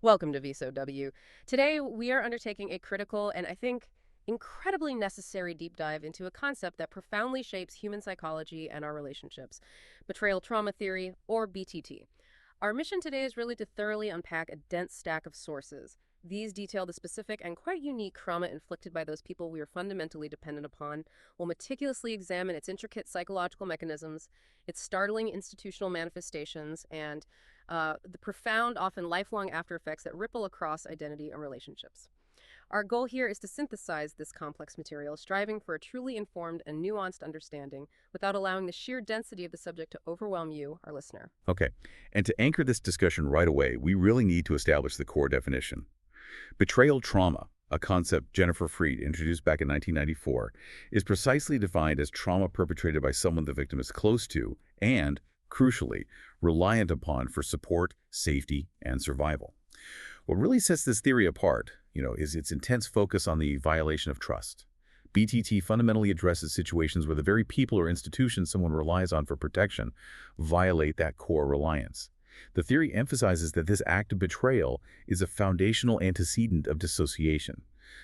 Welcome to VSOW. Today, we are undertaking a critical and I think incredibly necessary deep dive into a concept that profoundly shapes human psychology and our relationships, betrayal trauma theory, or BTT. Our mission today is really to thoroughly unpack a dense stack of sources. These detail the specific and quite unique trauma inflicted by those people we are fundamentally dependent upon. We'll meticulously examine its intricate psychological mechanisms, its startling institutional manifestations, and the profound, often lifelong after effects that ripple across identity and relationships. Our goal here is to synthesize this complex material, striving for a truly informed and nuanced understanding without allowing the sheer density of the subject to overwhelm you, our listener. Okay, and to anchor this discussion right away, we really need to establish the core definition. Betrayal trauma, a concept Jennifer Freed introduced back in 1994, is precisely defined as trauma perpetrated by someone the victim is close to and, crucially, reliant upon for support, safety, and survival. What really sets this theory apart, is its intense focus on the violation of trust. BTT fundamentally addresses situations where the very people or institutions someone relies on for protection violate that core reliance. The theory emphasizes that this act of betrayal is a foundational antecedent of dissociation.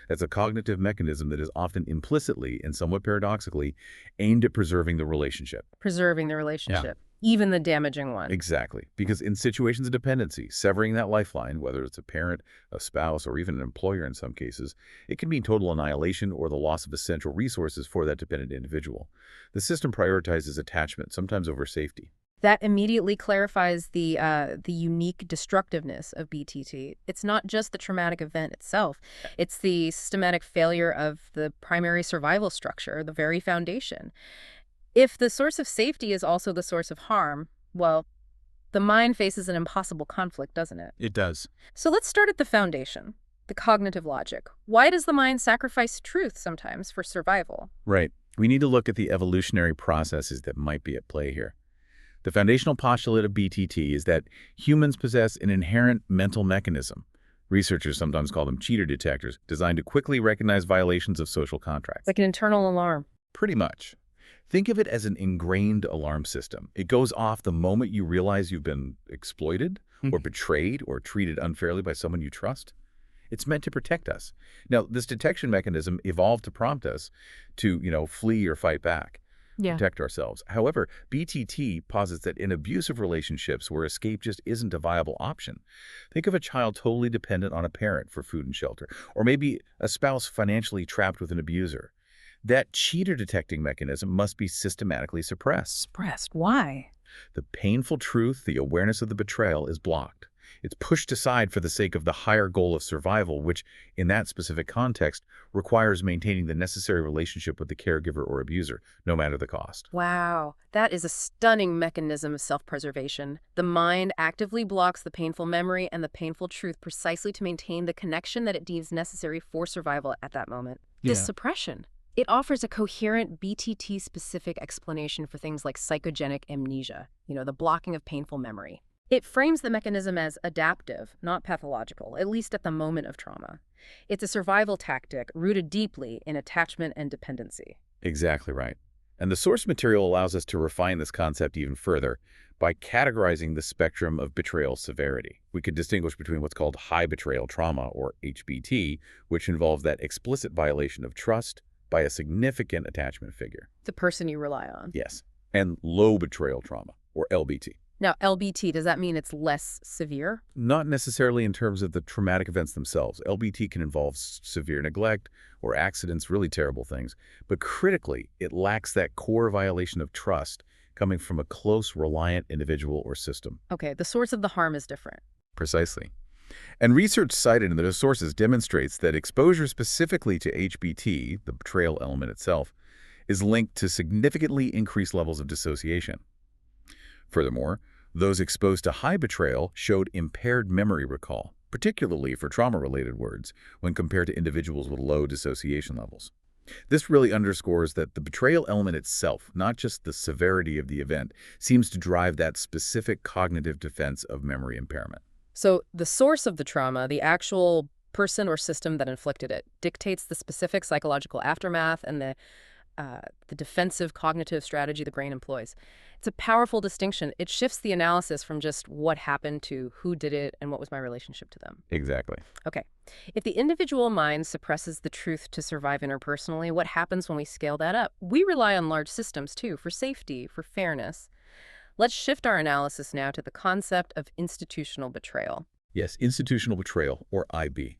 That's a cognitive mechanism that is often implicitly and somewhat paradoxically aimed at preserving the relationship. Preserving the relationship, even the damaging one. Exactly. Because in situations of dependency, severing that lifeline, whether it's a parent, a spouse, or even an employer in some cases, it can mean total annihilation or the loss of essential resources for that dependent individual. The system prioritizes attachment, sometimes over safety. That immediately clarifies the unique destructiveness of BTT. It's not just the traumatic event itself. It's the systematic failure of the primary survival structure, the very foundation. If the source of safety is also the source of harm, well, the mind faces an impossible conflict, doesn't it? It does. So let's start at the foundation, the cognitive logic. Why does the mind sacrifice truth sometimes for survival? Right. We need to look at the evolutionary processes that might be at play here. The foundational postulate of BTT is that humans possess an inherent mental mechanism. Researchers sometimes call them cheater detectors, designed to quickly recognize violations of social contracts. Like an internal alarm. Pretty much. Think of it as an ingrained alarm system. It goes off the moment you realize you've been exploited or betrayed or treated unfairly by someone you trust. It's meant to protect us. Now, this detection mechanism evolved to prompt us to, flee or fight back. Protect ourselves. However, BTT posits that in abusive relationships where escape just isn't a viable option. Think of a child totally dependent on a parent for food and shelter, or maybe a spouse financially trapped with an abuser. That cheater detecting mechanism must be systematically suppressed. Suppressed? Why? The painful truth, the awareness of the betrayal, is blocked. It's pushed aside for the sake of the higher goal of survival, which, in that specific context, requires maintaining the necessary relationship with the caregiver or abuser, no matter the cost. Wow, that is a stunning mechanism of self-preservation. The mind actively blocks the painful memory and the painful truth precisely to maintain the connection that it deems necessary for survival at that moment. This suppression, it offers a coherent BTT-specific explanation for things like psychogenic amnesia, the blocking of painful memory. It frames the mechanism as adaptive, not pathological, at least at the moment of trauma. It's a survival tactic rooted deeply in attachment and dependency. Exactly right. And the source material allows us to refine this concept even further by categorizing the spectrum of betrayal severity. We could distinguish between what's called high betrayal trauma, or HBT, which involves that explicit violation of trust by a significant attachment figure. The person you rely on. Yes. And low betrayal trauma, or LBT. Now, LBT, does that mean it's less severe? Not necessarily in terms of the traumatic events themselves. LBT can involve severe neglect or accidents, really terrible things. But critically, it lacks that core violation of trust coming from a close, reliant individual or system. Okay, the source of the harm is different. Precisely. And research cited in the sources demonstrates that exposure specifically to HBT, the betrayal element itself, is linked to significantly increased levels of dissociation. Furthermore, those exposed to high betrayal showed impaired memory recall, particularly for trauma-related words, when compared to individuals with low dissociation levels. This really underscores that the betrayal element itself, not just the severity of the event, seems to drive that specific cognitive defense of memory impairment. So the source of the trauma, the actual person or system that inflicted it, dictates the specific psychological aftermath and the the defensive cognitive strategy the brain employs. It's a powerful distinction. It shifts the analysis from just what happened to who did it and what was my relationship to them. Exactly. Okay. If the individual mind suppresses the truth to survive interpersonally, what happens when we scale that up? We rely on large systems, too, for safety, for fairness. Let's shift our analysis now to the concept of institutional betrayal. Yes, institutional betrayal, or IB.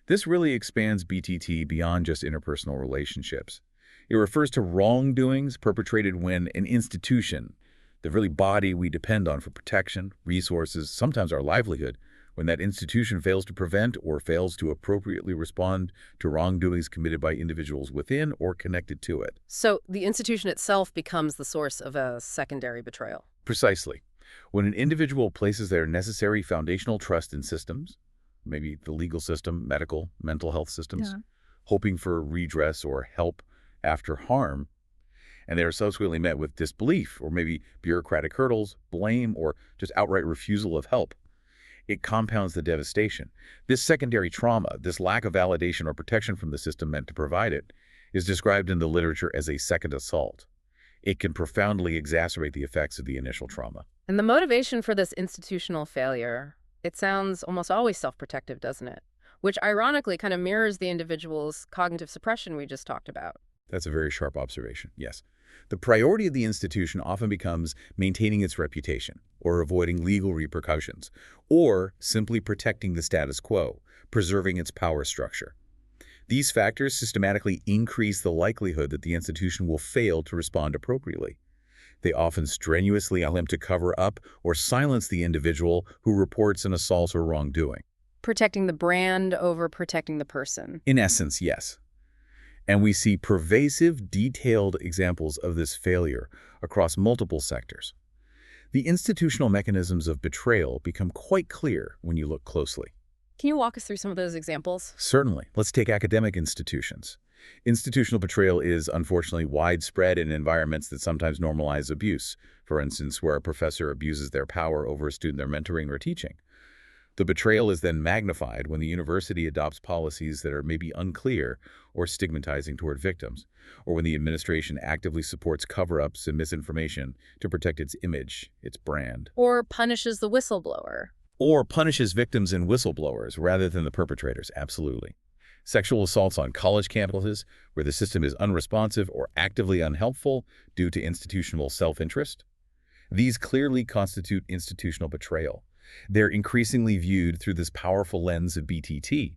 This really expands BTT beyond just interpersonal relationships. It refers to wrongdoings perpetrated when an institution, the very body we depend on for protection, resources, sometimes our livelihood, when that institution fails to prevent or fails to appropriately respond to wrongdoings committed by individuals within or connected to it. So the institution itself becomes the source of a secondary betrayal. Precisely. When an individual places their necessary foundational trust in systems, maybe the legal system, medical, mental health systems, hoping for redress or help after harm, and they are subsequently met with disbelief or maybe bureaucratic hurdles, blame, or just outright refusal of help, it compounds the devastation. This secondary trauma, this lack of validation or protection from the system meant to provide it, is described in the literature as a second assault. It can profoundly exacerbate the effects of the initial trauma. And the motivation for this institutional failure, it sounds almost always self-protective, doesn't it? Which ironically kind of mirrors the individual's cognitive suppression we just talked about. That's a very sharp observation, yes. The priority of the institution often becomes maintaining its reputation, or avoiding legal repercussions, or simply protecting the status quo, preserving its power structure. These factors systematically increase the likelihood that the institution will fail to respond appropriately. They often strenuously attempt to cover up or silence the individual who reports an assault or wrongdoing. Protecting the brand over protecting the person. In essence, yes. And we see pervasive, detailed examples of this failure across multiple sectors. The institutional mechanisms of betrayal become quite clear when you look closely. Can you walk us through some of those examples? Certainly. Let's take academic institutions. Institutional betrayal is unfortunately widespread in environments that sometimes normalize abuse. For instance, where a professor abuses their power over a student they're mentoring or teaching. The betrayal is then magnified when the university adopts policies that are maybe unclear or stigmatizing toward victims, or when the administration actively supports cover-ups and misinformation to protect its image, its brand. Or punishes the whistleblower. Or punishes victims and whistleblowers rather than the perpetrators, absolutely. Sexual assaults on college campuses, where the system is unresponsive or actively unhelpful due to institutional self-interest. These clearly constitute institutional betrayal. They're increasingly viewed through this powerful lens of BTT.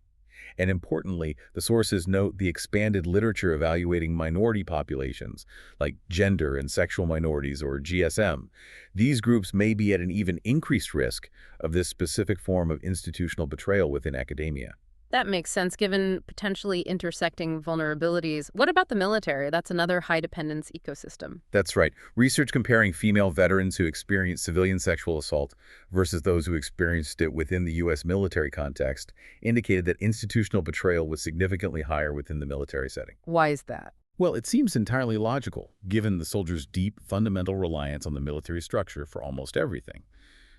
And importantly, the sources note the expanded literature evaluating minority populations, like gender and sexual minorities, or GSM. These groups may be at an even increased risk of this specific form of institutional betrayal within academia. That makes sense, given potentially intersecting vulnerabilities. What about the military? That's another high-dependence ecosystem. That's right. Research comparing female veterans who experienced civilian sexual assault versus those who experienced it within the U.S. military context indicated that institutional betrayal was significantly higher within the military setting. Why is that? Well, it seems entirely logical, given the soldiers' deep, fundamental reliance on the military structure for almost everything.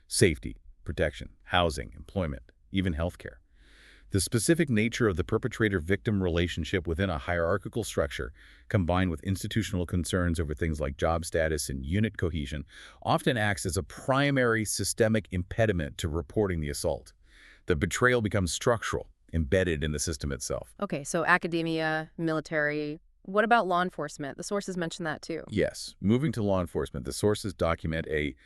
Safety, protection, housing, employment, even healthcare. The specific nature of the perpetrator-victim relationship within a hierarchical structure, combined with institutional concerns over things like job status and unit cohesion, often acts as a primary systemic impediment to reporting the assault. The betrayal becomes structural, embedded in the system itself. Okay, so academia, military. What about law enforcement? The sources mention that too. Yes, moving to law enforcement, the sources document a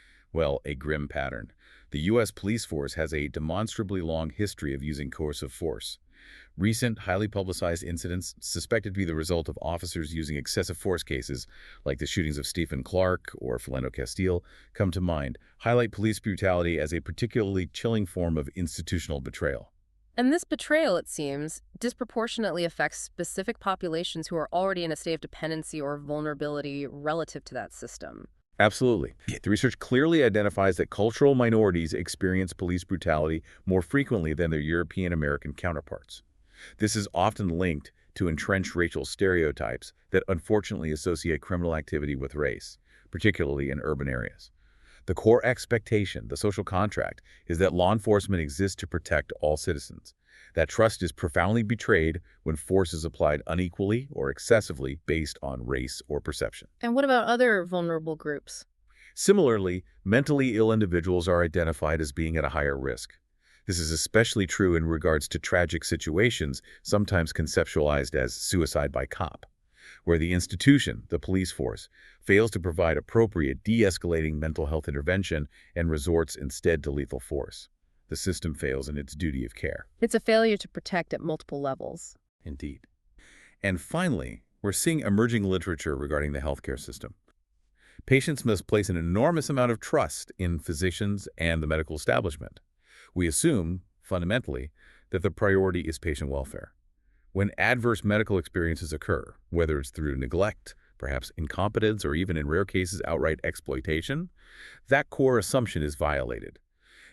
grim pattern. The U.S. police force has a demonstrably long history of using coercive force. Recent, highly publicized incidents, suspected to be the result of officers using excessive force cases, like the shootings of Stephen Clark or Philando Castile, come to mind, highlight police brutality as a particularly chilling form of institutional betrayal. And this betrayal, it seems, disproportionately affects specific populations who are already in a state of dependency or vulnerability relative to that system. Absolutely. The research clearly identifies that cultural minorities experience police brutality more frequently than their European American counterparts. This is often linked to entrenched racial stereotypes that unfortunately associate criminal activity with race, particularly in urban areas. The core expectation, the social contract, is that law enforcement exists to protect all citizens. That trust is profoundly betrayed when force is applied unequally or excessively based on race or perception. And what about other vulnerable groups? Similarly, mentally ill individuals are identified as being at a higher risk. This is especially true in regards to tragic situations, sometimes conceptualized as suicide by cop, where the institution, the police force, fails to provide appropriate de-escalating mental health intervention and resorts instead to lethal force. The system fails in its duty of care. It's a failure to protect at multiple levels. Indeed. And finally, we're seeing emerging literature regarding the healthcare system. Patients must place an enormous amount of trust in physicians and the medical establishment. We assume, fundamentally, that the priority is patient welfare. When adverse medical experiences occur, whether it's through neglect, perhaps incompetence, or even in rare cases outright exploitation, that core assumption is violated.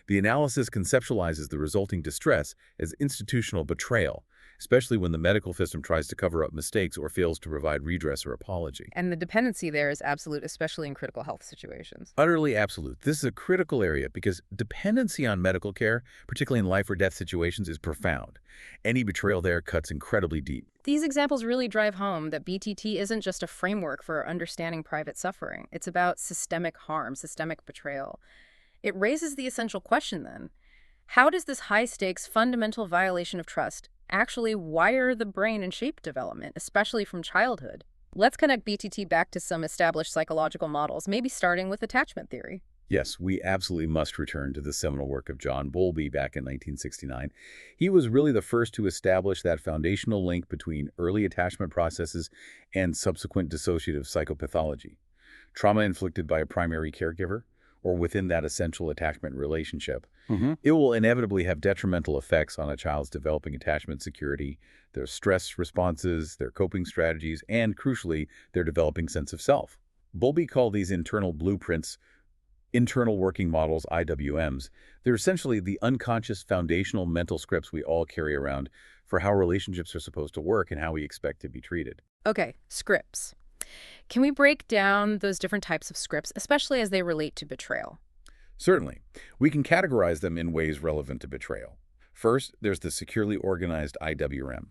The analysis conceptualizes the resulting distress as institutional betrayal, especially when the medical system tries to cover up mistakes or fails to provide redress or apology. And the dependency there is absolute, especially in critical health situations. Utterly absolute. This is a critical area because dependency on medical care, particularly in life or death situations, is profound. Any betrayal there cuts incredibly deep. These examples really drive home that BTT isn't just a framework for understanding private suffering. It's about systemic harm, systemic betrayal. It raises the essential question then. How does this high-stakes fundamental violation of trust actually wire the brain and shape development, especially from childhood? Let's connect BTT back to some established psychological models, maybe starting with attachment theory. Yes, we absolutely must return to the seminal work of John Bowlby back in 1969. He was really the first to establish that foundational link between early attachment processes and subsequent dissociative psychopathology. Trauma inflicted by a primary caregiver, or within that essential attachment relationship, it will inevitably have detrimental effects on a child's developing attachment security, their stress responses, their coping strategies, and, crucially, their developing sense of self. Bowlby called these internal blueprints internal working models, IWMs. They're essentially the unconscious foundational mental scripts we all carry around for how relationships are supposed to work and how we expect to be treated. Okay, scripts. Can we break down those different types of scripts, especially as they relate to betrayal? Certainly, we can categorize them in ways relevant to betrayal. First, there's the securely organized IWM.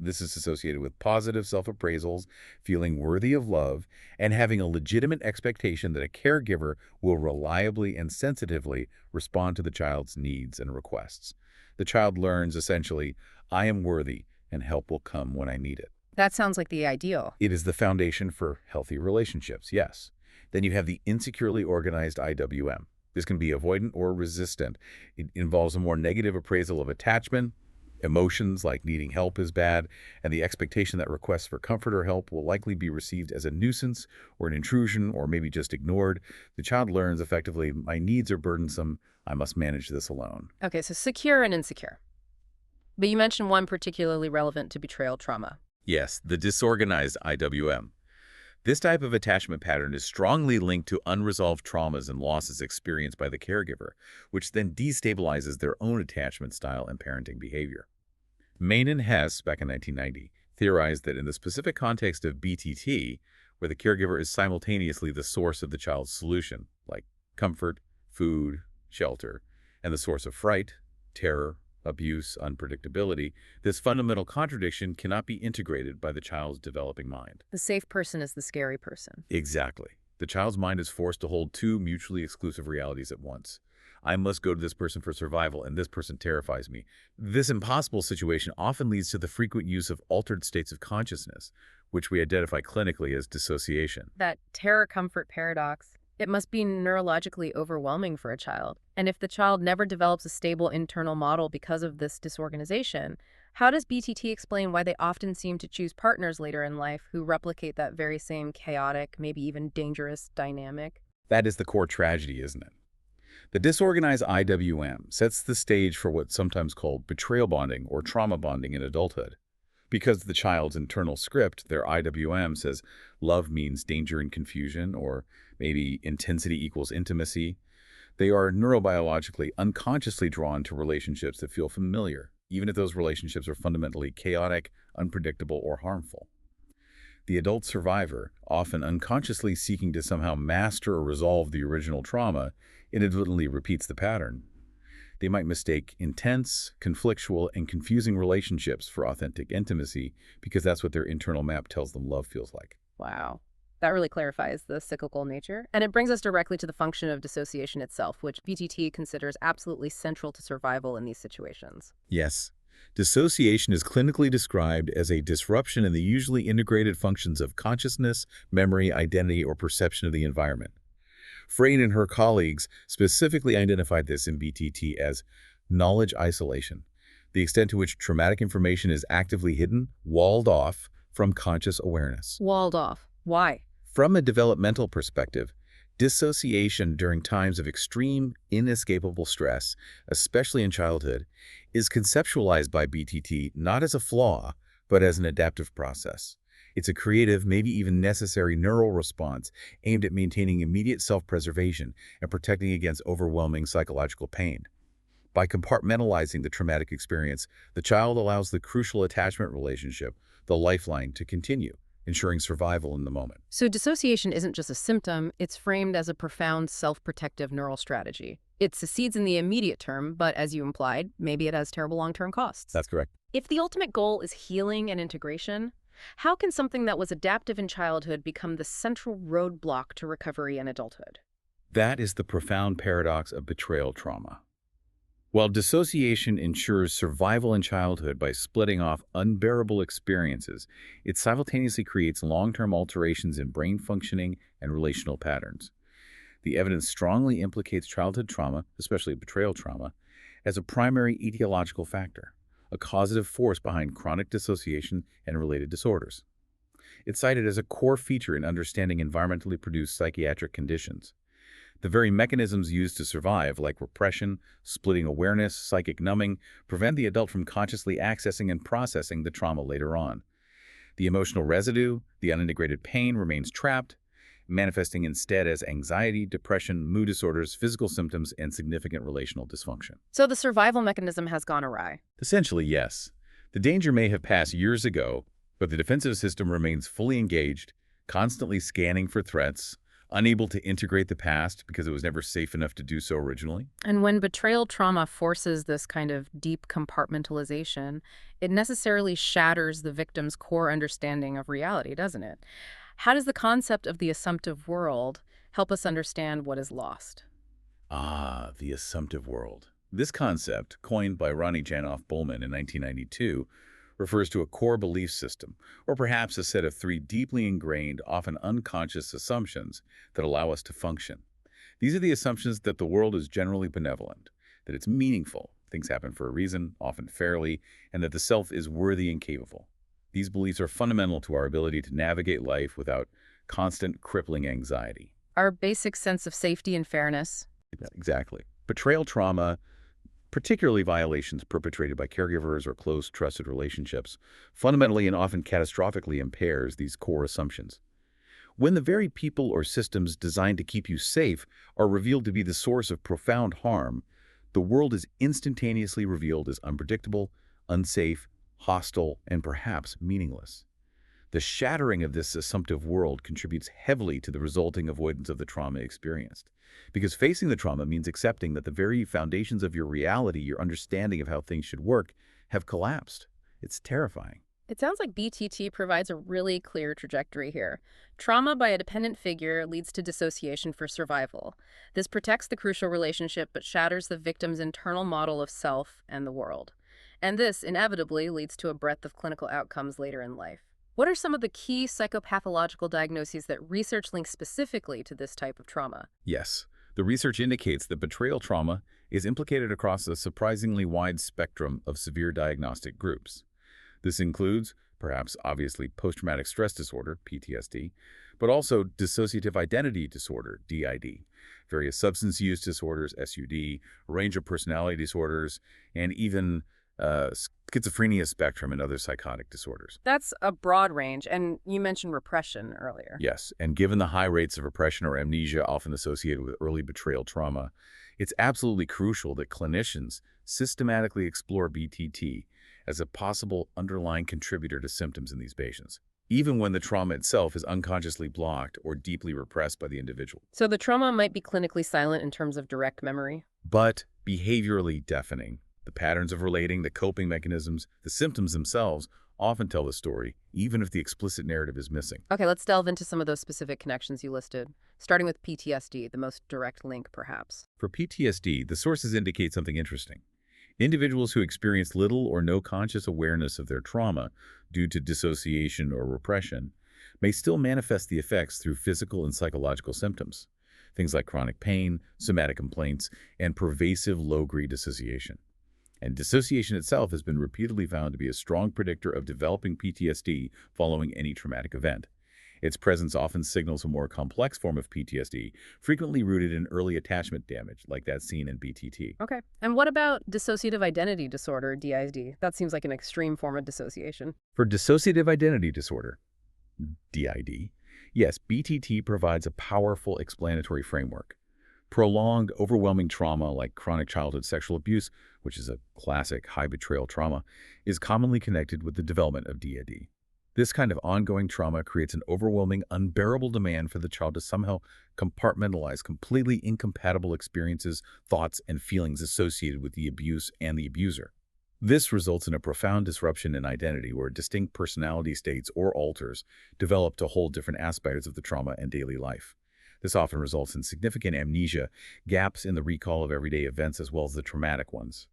This is associated with positive self-appraisals, feeling worthy of love, and having a legitimate expectation that a caregiver will reliably and sensitively respond to the child's needs and requests. The child learns, essentially, I am worthy and help will come when I need it. That sounds like the ideal. It is the foundation for healthy relationships, yes. Then you have the insecurely organized IWM. This can be avoidant or resistant. It involves a more negative appraisal of attachment, emotions like needing help is bad, and the expectation that requests for comfort or help will likely be received as a nuisance or an intrusion or maybe just ignored. The child learns effectively, my needs are burdensome, I must manage this alone. Okay, so secure and insecure. But you mentioned one particularly relevant to betrayal trauma. Yes, the disorganized IWM. This type of attachment pattern is strongly linked to unresolved traumas and losses experienced by the caregiver, which then destabilizes their own attachment style and parenting behavior. Main and Hess, back in 1990, theorized that in the specific context of BTT, where the caregiver is simultaneously the source of the child's solution, like comfort, food, shelter, and the source of fright, terror, abuse, unpredictability, this fundamental contradiction cannot be integrated by the child's developing mind. The safe person is the scary person. Exactly. The child's mind is forced to hold two mutually exclusive realities at once. I must go to this person for survival, and this person terrifies me. This impossible situation often leads to the frequent use of altered states of consciousness, which we identify clinically as dissociation. That terror-comfort paradox. It must be neurologically overwhelming for a child. And if the child never develops a stable internal model because of this disorganization, how does BTT explain why they often seem to choose partners later in life who replicate that very same chaotic, maybe even dangerous dynamic? That is the core tragedy, isn't it? The disorganized IWM sets the stage for what's sometimes called betrayal bonding or trauma bonding in adulthood. Because the child's internal script, their IWM, says love means danger and confusion, or maybe intensity equals intimacy, they are neurobiologically unconsciously drawn to relationships that feel familiar, even if those relationships are fundamentally chaotic, unpredictable, or harmful. The adult survivor, often unconsciously seeking to somehow master or resolve the original trauma, inadvertently repeats the pattern. They might mistake intense, conflictual, and confusing relationships for authentic intimacy because that's what their internal map tells them love feels like. Wow. That really clarifies the cyclical nature. And it brings us directly to the function of dissociation itself, which BTT considers absolutely central to survival in these situations. Yes. Dissociation is clinically described as a disruption in the usually integrated functions of consciousness, memory, identity, or perception of the environment. Frayne and her colleagues specifically identified this in BTT as knowledge isolation, the extent to which traumatic information is actively hidden, walled off from conscious awareness. Walled off. Why? From a developmental perspective, dissociation during times of extreme, inescapable stress, especially in childhood, is conceptualized by BTT not as a flaw, but as an adaptive process. It's a creative, maybe even necessary neural response aimed at maintaining immediate self-preservation and protecting against overwhelming psychological pain. By compartmentalizing the traumatic experience, the child allows the crucial attachment relationship, the lifeline, to continue, ensuring survival in the moment. So dissociation isn't just a symptom, it's framed as a profound self-protective neural strategy. It succeeds in the immediate term, but as you implied, maybe it has terrible long-term costs. That's correct. If the ultimate goal is healing and integration, how can something that was adaptive in childhood become the central roadblock to recovery in adulthood? That is the profound paradox of betrayal trauma. While dissociation ensures survival in childhood by splitting off unbearable experiences, it simultaneously creates long-term alterations in brain functioning and relational patterns. The evidence strongly implicates childhood trauma, especially betrayal trauma, as a primary etiological factor, a causative force behind chronic dissociation and related disorders. It's cited as a core feature in understanding environmentally produced psychiatric conditions. The very mechanisms used to survive, like repression, splitting awareness, psychic numbing, prevent the adult from consciously accessing and processing the trauma later on. The emotional residue, the unintegrated pain, remains trapped, manifesting instead as anxiety, depression, mood disorders, physical symptoms, and significant relational dysfunction. So the survival mechanism has gone awry. Essentially, yes. The danger may have passed years ago, but the defensive system remains fully engaged, constantly scanning for threats, unable to integrate the past because it was never safe enough to do so originally. And when betrayal trauma forces this kind of deep compartmentalization, it necessarily shatters the victim's core understanding of reality, doesn't it? How does the concept of the assumptive world help us understand what is lost? Ah, the assumptive world. This concept, coined by Ronnie Janoff Bullman in 1992, refers to a core belief system, or perhaps a set of three deeply ingrained, often unconscious assumptions that allow us to function. These are the assumptions that the world is generally benevolent, that it's meaningful, things happen for a reason, often fairly, and that the self is worthy and capable. These beliefs are fundamental to our ability to navigate life without constant, crippling anxiety. Our basic sense of safety and fairness. Exactly. Betrayal trauma, particularly violations perpetrated by caregivers or close, trusted relationships, fundamentally and often catastrophically impairs these core assumptions. When the very people or systems designed to keep you safe are revealed to be the source of profound harm, the world is instantaneously revealed as unpredictable, unsafe, hostile, and perhaps meaningless. The shattering of this assumptive world contributes heavily to the resulting avoidance of the trauma experienced. Because facing the trauma means accepting that the very foundations of your reality, your understanding of how things should work, have collapsed. It's terrifying. It sounds like BTT provides a really clear trajectory here. Trauma by a dependent figure leads to dissociation for survival. This protects the crucial relationship but shatters the victim's internal model of self and the world. And this inevitably leads to a breadth of clinical outcomes later in life. What are some of the key psychopathological diagnoses that research links specifically to this type of trauma? Yes, the research indicates that betrayal trauma is implicated across a surprisingly wide spectrum of severe diagnostic groups. This includes, perhaps obviously, post-traumatic stress disorder, PTSD, but also dissociative identity disorder, DID, various substance use disorders, SUD, a range of personality disorders, and even schizophrenia spectrum and other psychotic disorders. That's a broad range, and you mentioned repression earlier. Yes, and given the high rates of repression or amnesia often associated with early betrayal trauma, it's absolutely crucial that clinicians systematically explore BTT as a possible underlying contributor to symptoms in these patients. even when the trauma itself is unconsciously blocked or deeply repressed by the individual, So the trauma might be clinically silent in terms of direct memory. but behaviorally deafening. The patterns of relating, the coping mechanisms, the symptoms themselves often tell the story, even if the explicit narrative is missing. Okay, let's delve into some of those specific connections you listed, starting with PTSD, the most direct link, perhaps. For PTSD, the sources indicate something interesting. Individuals who experience little or no conscious awareness of their trauma due to dissociation or repression may still manifest the effects through physical and psychological symptoms, things like chronic pain, somatic complaints, and pervasive low-grade dissociation. And dissociation itself has been repeatedly found to be a strong predictor of developing PTSD following any traumatic event. Its presence often signals a more complex form of PTSD, frequently rooted in early attachment damage, like that seen in BTT. Okay. And what about dissociative identity disorder, DID? That seems like an extreme form of dissociation. For dissociative identity disorder, DID, yes, BTT provides a powerful explanatory framework. Prolonged, overwhelming trauma like chronic childhood sexual abuse, which is a classic high betrayal trauma, is commonly connected with the development of DID. This kind of ongoing trauma creates an overwhelming, unbearable demand for the child to somehow compartmentalize completely incompatible experiences, thoughts, and feelings associated with the abuse and the abuser. This results in a profound disruption in identity where distinct personality states or alters develop to hold different aspects of the trauma and daily life. This often results in significant amnesia, gaps in the recall of everyday events as well as the traumatic ones.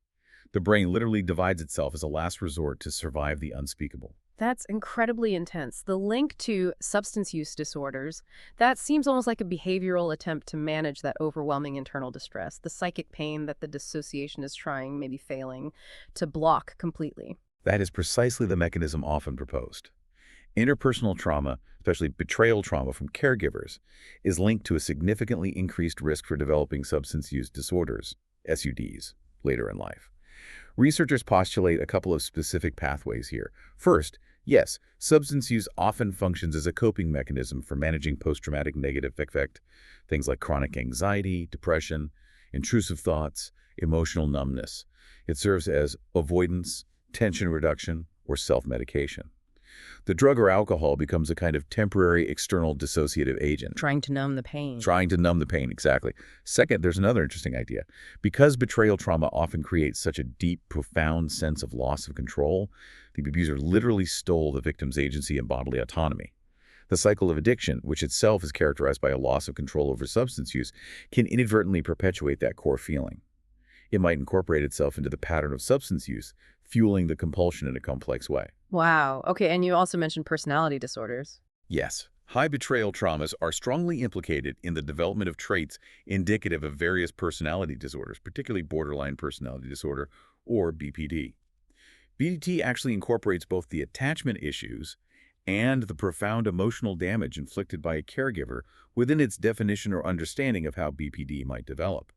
The brain literally divides itself as a last resort to survive the unspeakable. That's incredibly intense. The link to substance use disorders, that seems almost like a behavioral attempt to manage that overwhelming internal distress, the psychic pain that the dissociation is trying, maybe failing, to block completely. That is precisely the mechanism often proposed. Interpersonal trauma, especially betrayal trauma from caregivers, is linked to a significantly increased risk for developing substance use disorders, SUDs, later in life. Researchers postulate a couple of specific pathways here. First, yes, substance use often functions as a coping mechanism for managing post-traumatic negative affect, things like chronic anxiety, depression, intrusive thoughts, emotional numbness. It serves as avoidance, tension reduction, or self-medication. The drug or alcohol becomes a kind of temporary external dissociative agent. Trying to numb the pain. Trying to numb the pain, exactly. Second, there's another interesting idea. Because betrayal trauma often creates such a deep, profound sense of loss of control, the abuser literally stole the victim's agency and bodily autonomy. The cycle of addiction, which itself is characterized by a loss of control over substance use, can inadvertently perpetuate that core feeling. It might incorporate itself into the pattern of substance use, fueling the compulsion in a complex way. Wow. Okay, and you also mentioned personality disorders. Yes, high betrayal traumas are strongly implicated in the development of traits indicative of various personality disorders, particularly borderline personality disorder, or BPD. BPD actually incorporates both the attachment issues and the profound emotional damage inflicted by a caregiver within its definition or understanding of how BPD might develop.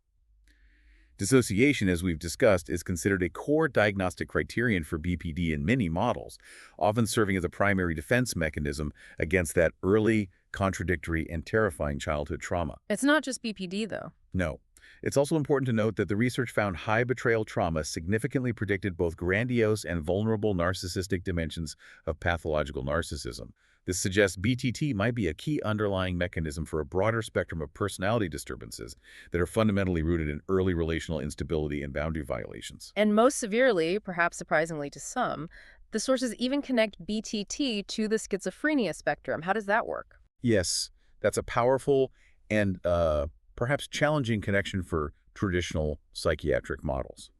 Dissociation, as we've discussed, is considered a core diagnostic criterion for BPD in many models, often serving as a primary defense mechanism against that early, contradictory, and terrifying childhood trauma. It's not just BPD, though. No. It's also important to note that the research found high betrayal trauma significantly predicted both grandiose and vulnerable narcissistic dimensions of pathological narcissism. This suggests BTT might be a key underlying mechanism for a broader spectrum of personality disturbances that are fundamentally rooted in early relational instability and boundary violations. And most severely, perhaps surprisingly to some, the sources even connect BTT to the schizophrenia spectrum. How does that work? Yes, that's a powerful and perhaps challenging connection for traditional psychiatric models.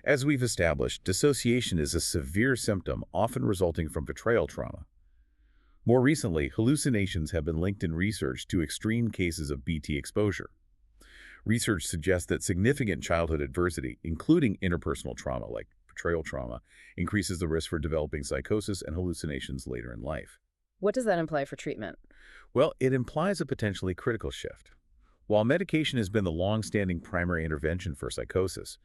As we've established, dissociation is a severe symptom often resulting from betrayal trauma. More recently, hallucinations have been linked in research to extreme cases of BT exposure. Research suggests that significant childhood adversity, including interpersonal trauma like betrayal trauma, increases the risk for developing psychosis and hallucinations later in life. What does that imply for treatment? Well, it implies a potentially critical shift. While medication has been the long-standing primary intervention for psychosis,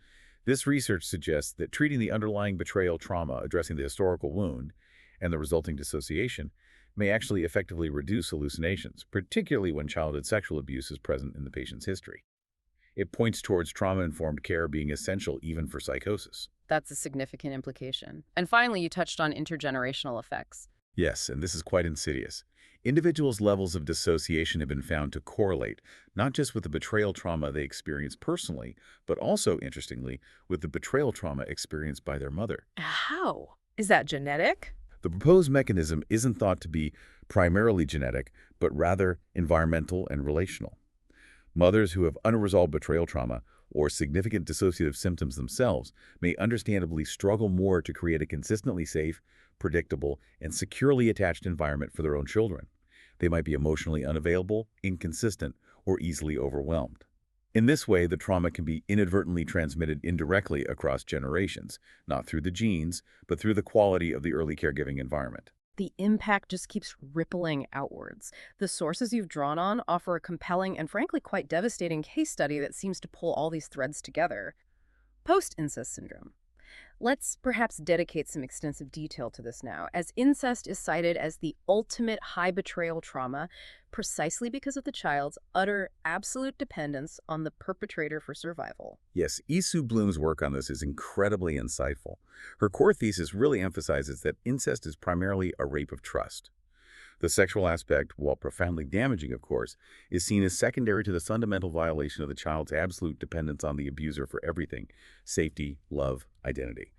this research suggests that treating the underlying betrayal trauma, addressing the historical wound, and the resulting dissociation, may actually effectively reduce hallucinations, particularly when childhood sexual abuse is present in the patient's history. It points towards trauma-informed care being essential even for psychosis. That's a significant implication. And finally, you touched on intergenerational effects. Yes, and this is quite insidious. Individuals' levels of dissociation have been found to correlate not just with the betrayal trauma they experience personally, but also, interestingly, with the betrayal trauma experienced by their mother. How? Is that genetic? The proposed mechanism isn't thought to be primarily genetic, but rather environmental and relational. Mothers who have unresolved betrayal trauma or significant dissociative symptoms themselves may understandably struggle more to create a consistently safe, predictable, and securely attached environment for their own children. They might be emotionally unavailable, inconsistent, or easily overwhelmed. In this way, the trauma can be inadvertently transmitted indirectly across generations, not through the genes, but through the quality of the early caregiving environment. The impact just keeps rippling outwards. The sources you've drawn on offer a compelling and frankly quite devastating case study that seems to pull all these threads together. Post-incest syndrome. Let's perhaps dedicate some extensive detail to this now, as incest is cited as the ultimate high betrayal trauma precisely because of the child's utter absolute dependence on the perpetrator for survival. Yes, Isu Bloom's work on this is incredibly insightful. Her core thesis really emphasizes that incest is primarily a rape of trust. The sexual aspect, while profoundly damaging, of course, is seen as secondary to the fundamental violation of the child's absolute dependence on the abuser for everything: safety, love, identity.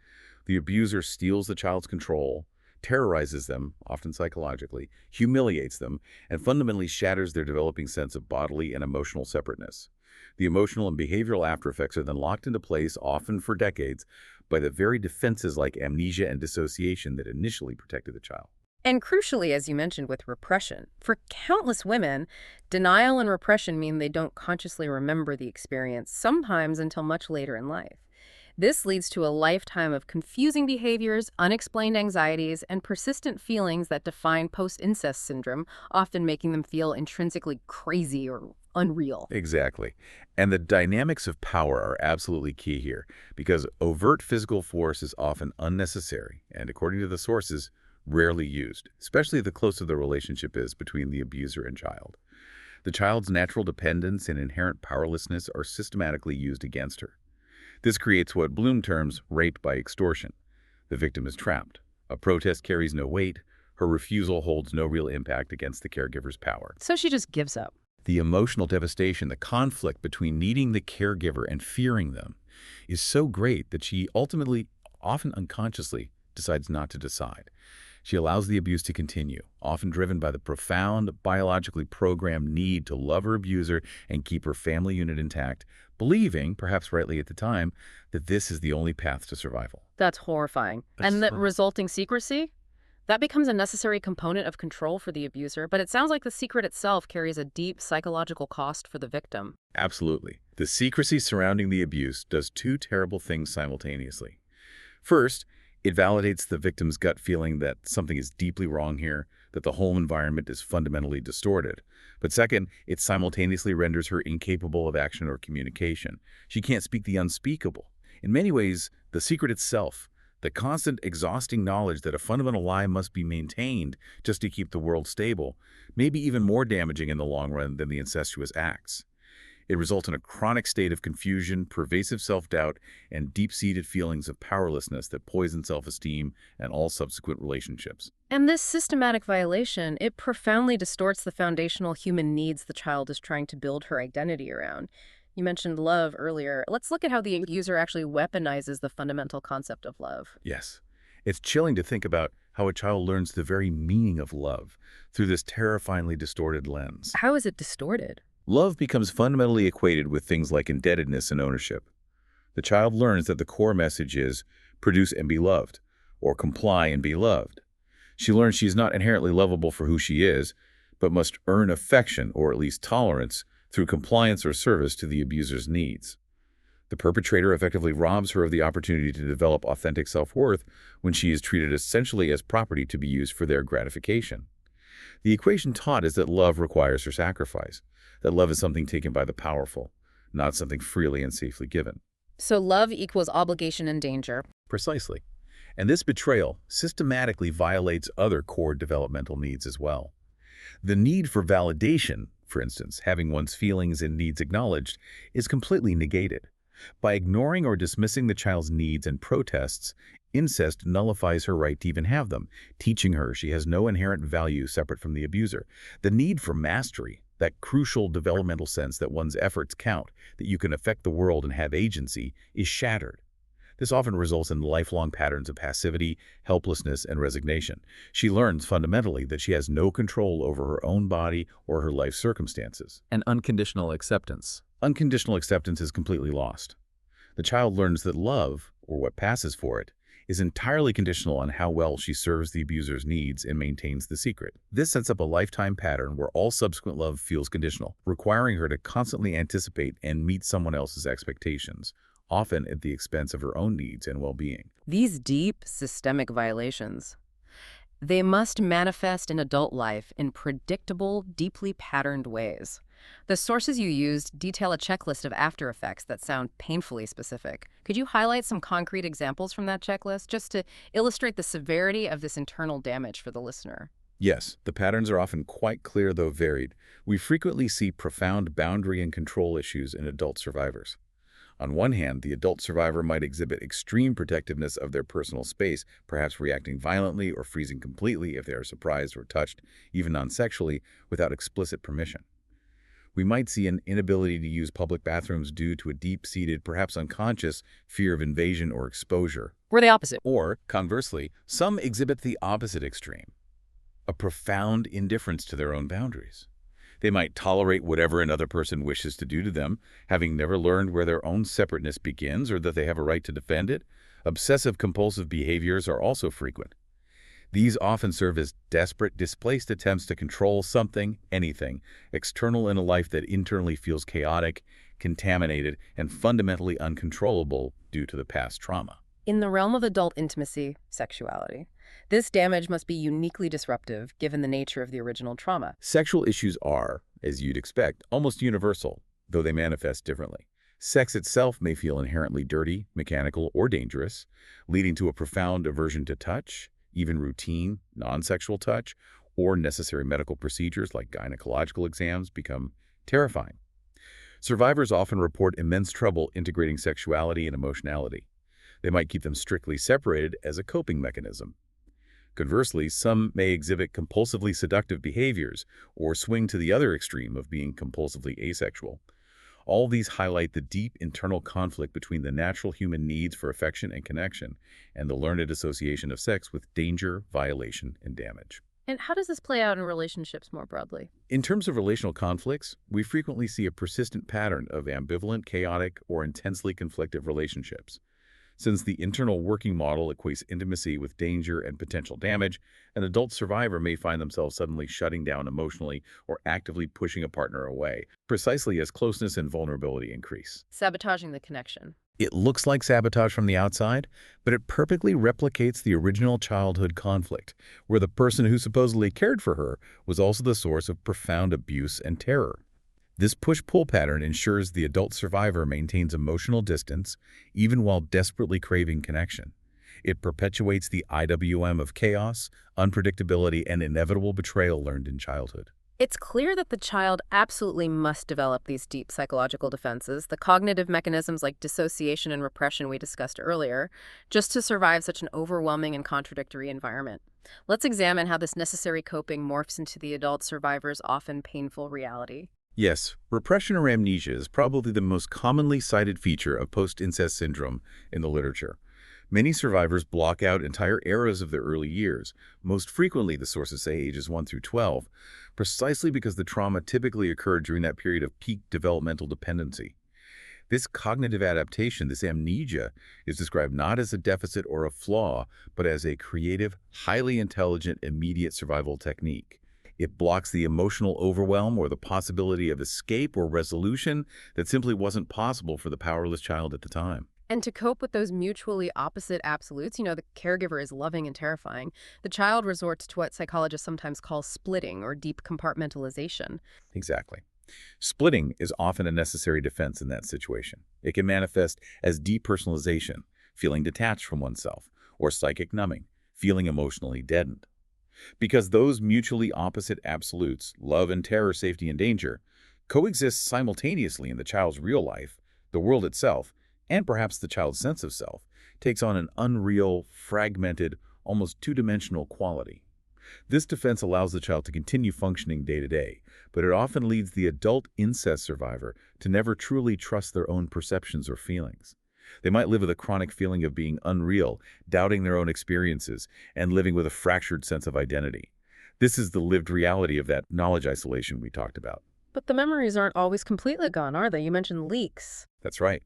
The abuser steals the child's control, terrorizes them, often psychologically, humiliates them, and fundamentally shatters their developing sense of bodily and emotional separateness. The emotional and behavioral aftereffects are then locked into place, often for decades, by the very defenses like amnesia and dissociation that initially protected the child. And crucially, as you mentioned, with repression. For countless women, denial and repression mean they don't consciously remember the experience, sometimes until much later in life. This leads to a lifetime of confusing behaviors, unexplained anxieties, and persistent feelings that define post-incest syndrome, often making them feel intrinsically crazy or unreal. Exactly. And the dynamics of power are absolutely key here, because overt physical force is often unnecessary and, according to the sources, rarely used, especially the closer the relationship is between the abuser and child. The child's natural dependence and inherent powerlessness are systematically used against her. This creates what Bloom terms rape by extortion. The victim is trapped. A protest carries no weight. Her refusal holds no real impact against the caregiver's power. So she just gives up. The emotional devastation, the conflict between needing the caregiver and fearing them, is so great that she ultimately, often unconsciously, decides not to decide. She allows the abuse to continue, often driven by the profound, biologically programmed need to love her abuser and keep her family unit intact, believing, perhaps rightly at the time, that this is the only path to survival. That's horrifying. And the resulting secrecy? That becomes a necessary component of control for the abuser, but it sounds like the secret itself carries a deep psychological cost for the victim. Absolutely. The secrecy surrounding the abuse does two terrible things simultaneously. First, it validates the victim's gut feeling that something is deeply wrong here, that the whole environment is fundamentally distorted. But second, it simultaneously renders her incapable of action or communication. She can't speak the unspeakable. In many ways, the secret itself, the constant, exhausting knowledge that a fundamental lie must be maintained just to keep the world stable, may be even more damaging in the long run than the incestuous acts. It results in a chronic state of confusion, pervasive self-doubt, and deep-seated feelings of powerlessness that poison self-esteem and all subsequent relationships. And this systematic violation, it profoundly distorts the foundational human needs the child is trying to build her identity around. You mentioned love earlier. Let's look at how the abuser actually weaponizes the fundamental concept of love. Yes, it's chilling to think about how a child learns the very meaning of love through this terrifyingly distorted lens. How is it distorted? Love becomes fundamentally equated with things like indebtedness and ownership. The child learns that the core message is produce and be loved, or comply and be loved. She learns she is not inherently lovable for who she is, but must earn affection, or at least tolerance, through compliance or service to the abuser's needs. The perpetrator effectively robs her of the opportunity to develop authentic self-worth when she is treated essentially as property to be used for their gratification. The equation taught is that love requires her sacrifice, that love is something taken by the powerful, not something freely and safely given. So love equals obligation and danger. Precisely. And this betrayal systematically violates other core developmental needs as well. The need for validation, for instance, having one's feelings and needs acknowledged, is completely negated. By ignoring or dismissing the child's needs and protests, Incest nullifies her right to even have them, teaching her she has no inherent value separate from the abuser. The need for mastery, that crucial developmental sense that one's efforts count, that you can affect the world and have agency, is shattered. This often results in lifelong patterns of passivity, helplessness, and resignation. She learns fundamentally that she has no control over her own body or her life circumstances. And unconditional acceptance. Unconditional acceptance is completely lost. The child learns that love, or what passes for it, is entirely conditional on how well she serves the abuser's needs and maintains the secret. This sets up a lifetime pattern where all subsequent love feels conditional, requiring her to constantly anticipate and meet someone else's expectations, often at the expense of her own needs and well-being. These deep systemic violations, they must manifest in adult life in predictable, deeply patterned ways. The sources you used detail a checklist of after effects that sound painfully specific. Could you highlight some concrete examples from that checklist just to illustrate the severity of this internal damage for the listener? Yes, the patterns are often quite clear though varied. We frequently see profound boundary and control issues in adult survivors. On one hand, the adult survivor might exhibit extreme protectiveness of their personal space, perhaps reacting violently or freezing completely if they are surprised or touched, even non-sexually, without explicit permission. We might see an inability to use public bathrooms due to a deep-seated, perhaps unconscious, fear of invasion or exposure. We're the opposite. Or, conversely, some exhibit the opposite extreme, a profound indifference to their own boundaries. They might tolerate whatever another person wishes to do to them, having never learned where their own separateness begins or that they have a right to defend it. Obsessive-compulsive behaviors are also frequent. These often serve as desperate, displaced attempts to control something, anything, external in a life that internally feels chaotic, contaminated, and fundamentally uncontrollable due to the past trauma. In the realm of adult intimacy, sexuality, this damage must be uniquely disruptive given the nature of the original trauma. Sexual issues are, as you'd expect, almost universal, though they manifest differently. Sex itself may feel inherently dirty, mechanical, or dangerous, leading to a profound aversion to touch, even routine, non-sexual touch, or necessary medical procedures like gynecological exams become terrifying. Survivors often report immense trouble integrating sexuality and emotionality. They might keep them strictly separated as a coping mechanism. Conversely, some may exhibit compulsively seductive behaviors or swing to the other extreme of being compulsively asexual. All these highlight the deep internal conflict between the natural human needs for affection and connection and the learned association of sex with danger, violation, and damage. And how does this play out in relationships more broadly? In terms of relational conflicts, we frequently see a persistent pattern of ambivalent, chaotic, or intensely conflictive relationships. Since the internal working model equates intimacy with danger and potential damage, an adult survivor may find themselves suddenly shutting down emotionally or actively pushing a partner away, precisely as closeness and vulnerability increase. Sabotaging the connection. It looks like sabotage from the outside, but it perfectly replicates the original childhood conflict, where the person who supposedly cared for her was also the source of profound abuse and terror. This push-pull pattern ensures the adult survivor maintains emotional distance, even while desperately craving connection. It perpetuates the IWM of chaos, unpredictability, and inevitable betrayal learned in childhood. It's clear that the child absolutely must develop these deep psychological defenses, the cognitive mechanisms like dissociation and repression we discussed earlier, just to survive such an overwhelming and contradictory environment. Let's examine how this necessary coping morphs into the adult survivor's often painful reality. Yes, repression or amnesia is probably the most commonly cited feature of post-incest syndrome in the literature. Many survivors block out entire eras of their early years, most frequently, the sources say, ages 1 through 12, precisely because the trauma typically occurred during that period of peak developmental dependency. This cognitive adaptation, this amnesia, is described not as a deficit or a flaw, but as a creative, highly intelligent, immediate survival technique. It blocks the emotional overwhelm or the possibility of escape or resolution that simply wasn't possible for the powerless child at the time. And to cope with those mutually opposite absolutes, the caregiver is loving and terrifying, the child resorts to what psychologists sometimes call splitting or deep compartmentalization. Exactly. Splitting is often a necessary defense in that situation. It can manifest as depersonalization, feeling detached from oneself, or psychic numbing, feeling emotionally deadened. Because those mutually opposite absolutes, love and terror, safety and danger, coexist simultaneously in the child's real life, the world itself, and perhaps the child's sense of self, takes on an unreal, fragmented, almost two-dimensional quality. This defense allows the child to continue functioning day to day, but it often leads the adult incest survivor to never truly trust their own perceptions or feelings. They might live with a chronic feeling of being unreal, doubting their own experiences, and living with a fractured sense of identity. This is the lived reality of that knowledge isolation we talked about. But the memories aren't always completely gone, are they? You mentioned leaks. That's right.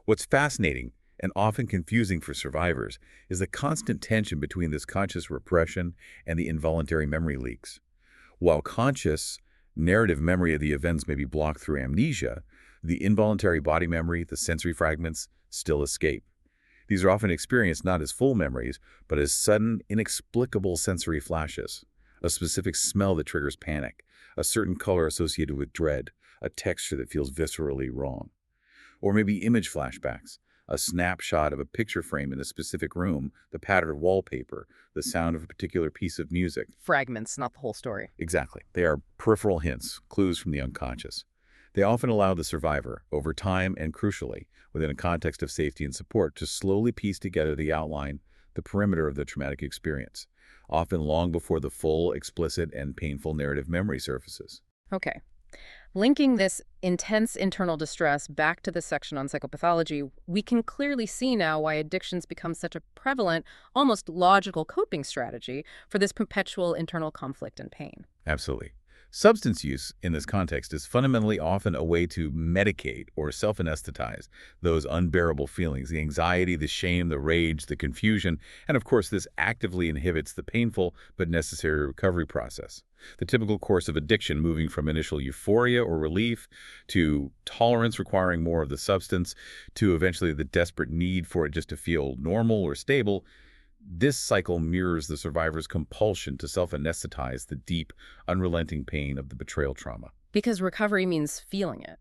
What's fascinating and often confusing for survivors is the constant tension between this conscious repression and the involuntary memory leaks. While conscious, narrative memory of the events may be blocked through amnesia, the involuntary body memory, the sensory fragments, still escape. These are often experienced not as full memories, but as sudden, inexplicable sensory flashes. A specific smell that triggers panic, a certain color associated with dread, a texture that feels viscerally wrong. Or maybe image flashbacks, a snapshot of a picture frame in a specific room, the pattern of wallpaper, the sound of a particular piece of music. Fragments, not the whole story. Exactly. They are peripheral hints, clues from the unconscious. They often allow the survivor, over time and crucially, within a context of safety and support, to slowly piece together the outline, the perimeter of the traumatic experience, often long before the full, explicit, and painful narrative memory surfaces. Okay. Linking this intense internal distress back to the section on psychopathology, we can clearly see now why addictions become such a prevalent, almost logical coping strategy for this perpetual internal conflict and pain. Absolutely. Substance use in this context is fundamentally often a way to medicate or self-anesthetize those unbearable feelings, the anxiety, the shame, the rage, the confusion, and of course this actively inhibits the painful but necessary recovery process. The typical course of addiction, moving from initial euphoria or relief to tolerance requiring more of the substance to eventually the desperate need for it just to feel normal or stable. This cycle mirrors the survivor's compulsion to self-anesthetize the deep, unrelenting pain of the betrayal trauma. Because recovery means feeling it.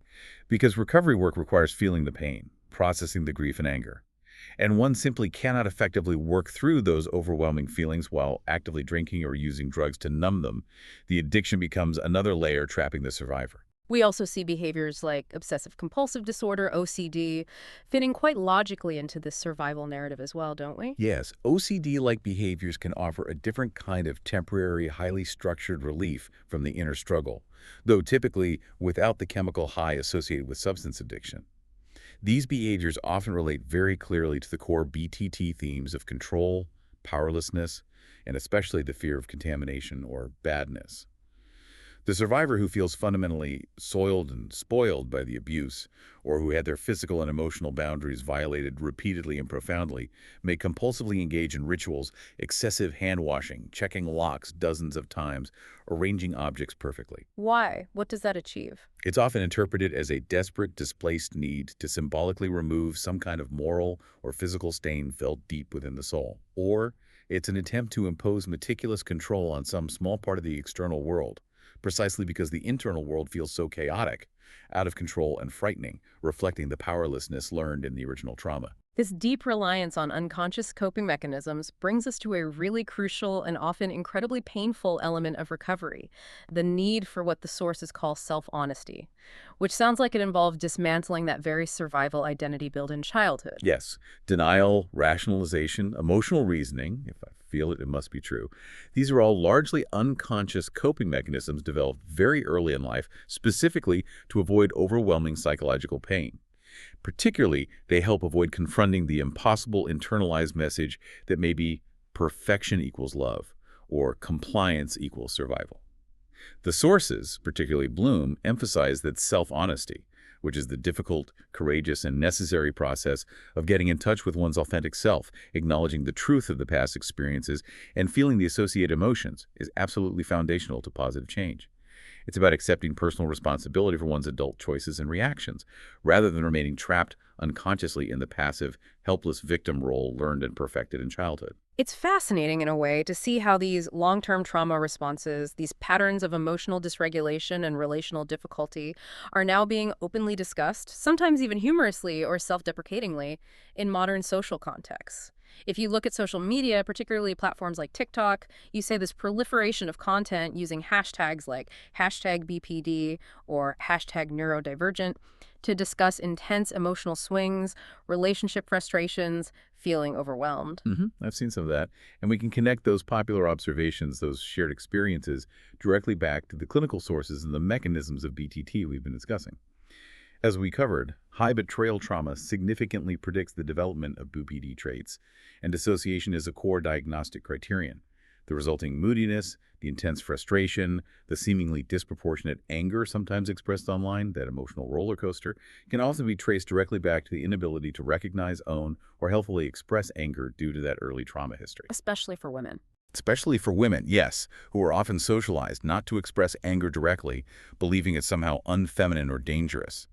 Because recovery work requires feeling the pain, processing the grief and anger. And one simply cannot effectively work through those overwhelming feelings while actively drinking or using drugs to numb them. The addiction becomes another layer trapping the survivor. We also see behaviors like obsessive-compulsive disorder, OCD, fitting quite logically into this survival narrative as well, don't we? Yes, OCD-like behaviors can offer a different kind of temporary, highly structured relief from the inner struggle, though typically without the chemical high associated with substance addiction. These behaviors often relate very clearly to the core BTT themes of control, powerlessness, and especially the fear of contamination or badness. The survivor who feels fundamentally soiled and spoiled by the abuse, or who had their physical and emotional boundaries violated repeatedly and profoundly, may compulsively engage in rituals, excessive hand-washing, checking locks dozens of times, arranging objects perfectly. Why? What does that achieve? It's often interpreted as a desperate, displaced need to symbolically remove some kind of moral or physical stain felt deep within the soul. Or it's an attempt to impose meticulous control on some small part of the external world, precisely because the internal world feels so chaotic, out of control and frightening, reflecting the powerlessness learned in the original trauma. This deep reliance on unconscious coping mechanisms brings us to a really crucial and often incredibly painful element of recovery, the need for what the sources call self-honesty, which sounds like it involves dismantling that very survival identity built in childhood. Yes, denial, rationalization, emotional reasoning, if I feel it, it must be true. These are all largely unconscious coping mechanisms developed very early in life, specifically to avoid overwhelming psychological pain. Particularly, they help avoid confronting the impossible internalized message that maybe perfection equals love or compliance equals survival. The sources, particularly Bloom, emphasize that self-honesty, which is the difficult, courageous, and necessary process of getting in touch with one's authentic self, acknowledging the truth of the past experiences, and feeling the associated emotions, is absolutely foundational to positive change. It's about accepting personal responsibility for one's adult choices and reactions, rather than remaining trapped unconsciously in the passive, helpless victim role learned and perfected in childhood. It's fascinating, in a way, to see how these long-term trauma responses, these patterns of emotional dysregulation and relational difficulty, are now being openly discussed, sometimes even humorously or self-deprecatingly, in modern social contexts. If you look at social media, particularly platforms like TikTok, you say this proliferation of content using hashtags like hashtag BPD or hashtag neurodivergent to discuss intense emotional swings, relationship frustrations, feeling overwhelmed. I've seen some of that. And we can connect those popular observations, those shared experiences, directly back to the clinical sources and the mechanisms of BTT we've been discussing. As we covered, high betrayal trauma significantly predicts the development of BPD traits, and dissociation is a core diagnostic criterion. The resulting moodiness, the intense frustration, the seemingly disproportionate anger sometimes expressed online, that emotional roller coaster, can often be traced directly back to the inability to recognize, own, or healthfully express anger due to that early trauma history. Especially for women. Especially for women, yes, who are often socialized not to express anger directly, believing it's somehow unfeminine or dangerous.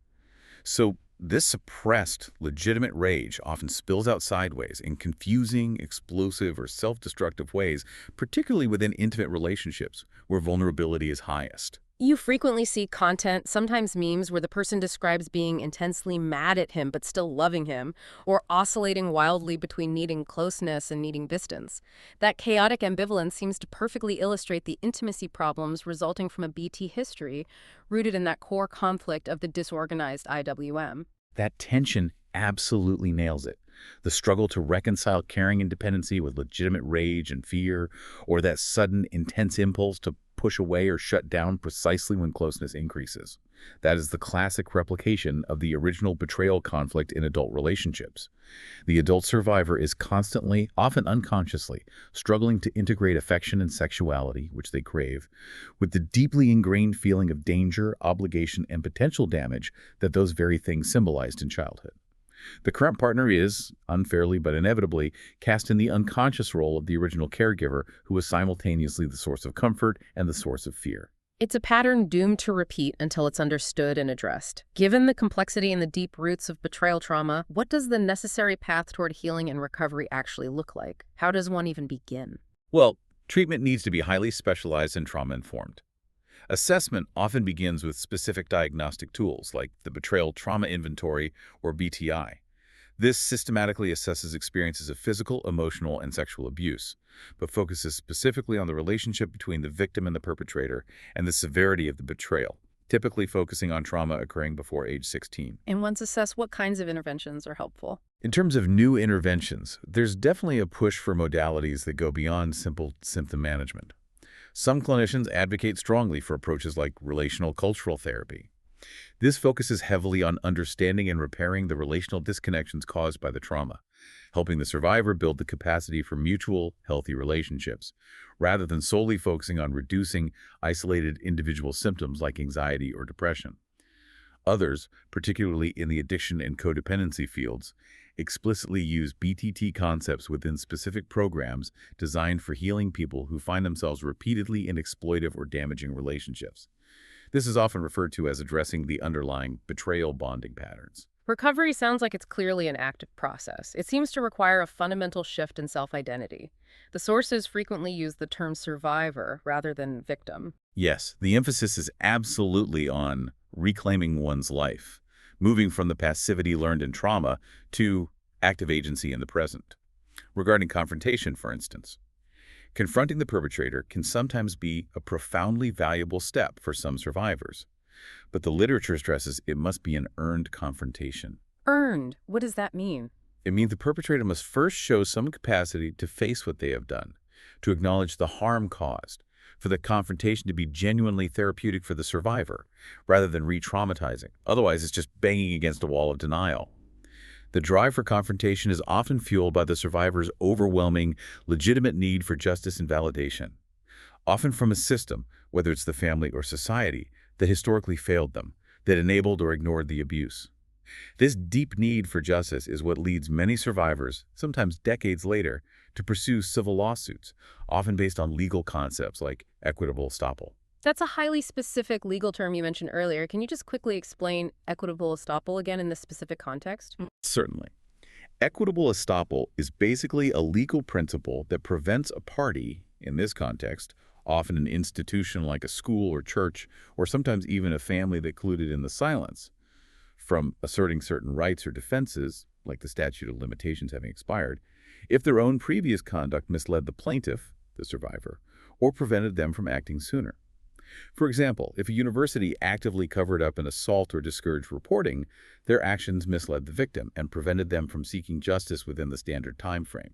So this suppressed, legitimate rage often spills out sideways in confusing, explosive, or self-destructive ways, particularly within intimate relationships where vulnerability is highest. You frequently see content, sometimes memes, where the person describes being intensely mad at him but still loving him, or oscillating wildly between needing closeness and needing distance. That chaotic ambivalence seems to perfectly illustrate the intimacy problems resulting from a BT history rooted in that core conflict of the disorganized IWM. That tension absolutely nails it. The struggle to reconcile caring independency with legitimate rage and fear, or that sudden, intense impulse to push away or shut down precisely when closeness increases. That is the classic replication of the original betrayal conflict in adult relationships. The adult survivor is constantly, often unconsciously, struggling to integrate affection and sexuality, which they crave, with the deeply ingrained feeling of danger, obligation, and potential damage that those very things symbolized in childhood. The current partner is, unfairly but inevitably, cast in the unconscious role of the original caregiver who was simultaneously the source of comfort and the source of fear. It's a pattern doomed to repeat until it's understood and addressed. Given the complexity and the deep roots of betrayal trauma, what does the necessary path toward healing and recovery actually look like? How does one even begin? Well, treatment needs to be highly specialized and trauma-informed. Assessment often begins with specific diagnostic tools like the Betrayal Trauma Inventory or BTI. This systematically assesses experiences of physical, emotional, and sexual abuse, but focuses specifically on the relationship between the victim and the perpetrator and the severity of the betrayal, typically focusing on trauma occurring before age 16. And once assessed, what kinds of interventions are helpful? In terms of new interventions, there's definitely a push for modalities that go beyond simple symptom management. Some clinicians advocate strongly for approaches like relational cultural therapy. This focuses heavily on understanding and repairing the relational disconnections caused by the trauma, helping the survivor build the capacity for mutual, healthy relationships, rather than solely focusing on reducing isolated individual symptoms like anxiety or depression. Others, particularly in the addiction and codependency fields, explicitly use BTT concepts within specific programs designed for healing people who find themselves repeatedly in exploitive or damaging relationships. This is often referred to as addressing the underlying betrayal bonding patterns. Recovery sounds like it's clearly an active process. It seems to require a fundamental shift in self-identity. The sources frequently use the term survivor rather than victim. Yes, the emphasis is absolutely on reclaiming one's life, moving from the passivity learned in trauma to active agency in the present. Regarding confrontation, for instance, confronting the perpetrator can sometimes be a profoundly valuable step for some survivors, but the literature stresses it must be an earned confrontation. Earned? What does that mean? It means the perpetrator must first show some capacity to face what they have done, to acknowledge the harm caused, for the confrontation to be genuinely therapeutic for the survivor, rather than re-traumatizing. Otherwise, it's just banging against a wall of denial. The drive for confrontation is often fueled by the survivor's overwhelming, legitimate need for justice and validation, often from a system, whether it's the family or society, that historically failed them, that enabled or ignored the abuse. This deep need for justice is what leads many survivors, sometimes decades later, to pursue civil lawsuits, often based on legal concepts like equitable estoppel. That's a highly specific legal term you mentioned earlier. Can you just quickly explain equitable estoppel again in this specific context? Certainly. Equitable estoppel is basically a legal principle that prevents a party, in this context, often an institution like a school or church, or sometimes even a family that colluded in the silence, from asserting certain rights or defenses, like the statute of limitations having expired, if their own previous conduct misled the plaintiff, the survivor, or prevented them from acting sooner. For example, if a university actively covered up an assault or discouraged reporting, their actions misled the victim and prevented them from seeking justice within the standard time frame.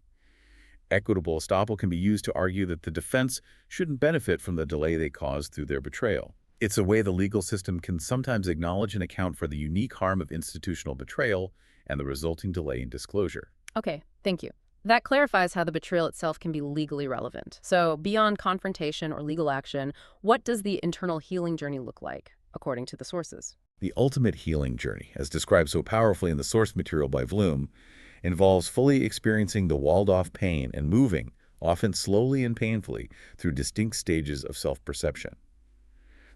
Equitable estoppel can be used to argue that the defense shouldn't benefit from the delay they caused through their betrayal. It's a way the legal system can sometimes acknowledge and account for the unique harm of institutional betrayal and the resulting delay in disclosure. Okay, thank you. That clarifies how the betrayal itself can be legally relevant. So, beyond confrontation or legal action, what does the internal healing journey look like, according to the sources? The ultimate healing journey, as described so powerfully in the source material by Bloom, involves fully experiencing the walled-off pain and moving, often slowly and painfully, through distinct stages of self-perception.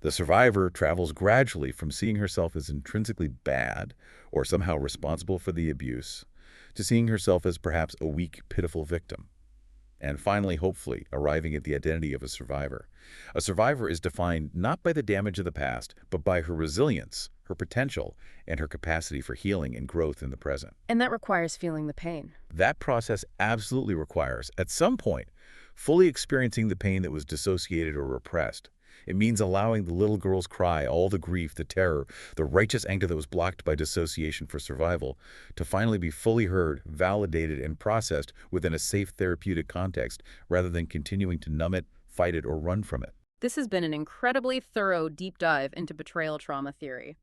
The survivor travels gradually from seeing herself as intrinsically bad or somehow responsible for the abuse to seeing herself as perhaps a weak, pitiful victim, and finally, hopefully, arriving at the identity of a survivor. A survivor is defined not by the damage of the past, but by her resilience, her potential, and her capacity for healing and growth in the present. And that requires feeling the pain. That process absolutely requires, at some point, fully experiencing the pain that was dissociated or repressed. It means allowing the little girl's cry, all the grief, the terror, the righteous anger that was blocked by dissociation for survival, to finally be fully heard, validated, and processed within a safe therapeutic context, rather than continuing to numb it, fight it, or run from it. This has been an incredibly thorough deep dive into betrayal trauma theory.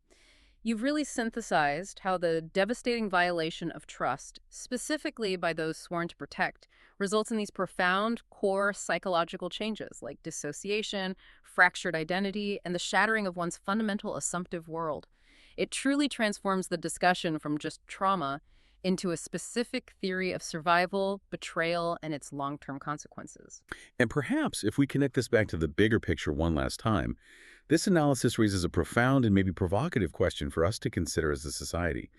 You've really synthesized how the devastating violation of trust, specifically by those sworn to protect, results in these profound core psychological changes like dissociation, fractured identity, and the shattering of one's fundamental assumptive world. It truly transforms the discussion from just trauma into a specific theory of survival, betrayal, and its long-term consequences. And perhaps, if we connect this back to the bigger picture one last time, this analysis raises a profound and maybe provocative question for us to consider as a society.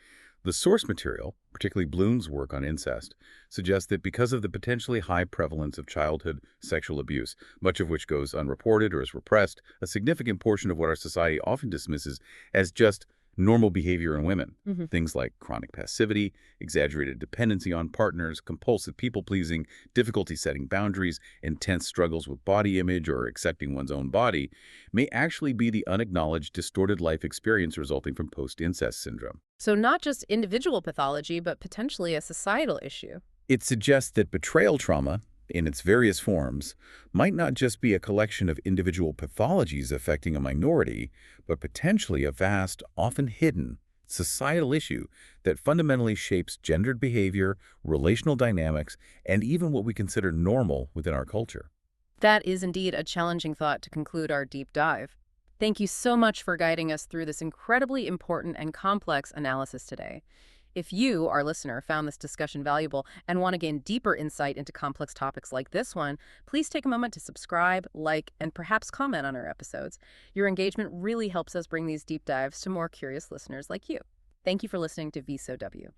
The source material, particularly Bloom's work on incest, suggests that because of the potentially high prevalence of childhood sexual abuse, much of which goes unreported or is repressed, a significant portion of what our society often dismisses as just normal behavior in women. Things like chronic passivity, exaggerated dependency on partners, compulsive people-pleasing, difficulty setting boundaries, intense struggles with body image or accepting one's own body, may actually be the unacknowledged, distorted life experience resulting from post-incest syndrome. So not just individual pathology, but potentially a societal issue. It suggests that betrayal trauma, in its various forms, might not just be a collection of individual pathologies affecting a minority, but potentially a vast, often hidden, societal issue that fundamentally shapes gendered behavior, relational dynamics, and even what we consider normal within our culture. That is indeed a challenging thought to conclude our deep dive. Thank you so much for guiding us through this incredibly important and complex analysis today. If you, our listener, found this discussion valuable and want to gain deeper insight into complex topics like this one, please take a moment to subscribe, like, and perhaps comment on our episodes. Your engagement really helps us bring these deep dives to more curious listeners like you. Thank you for listening to VSOW.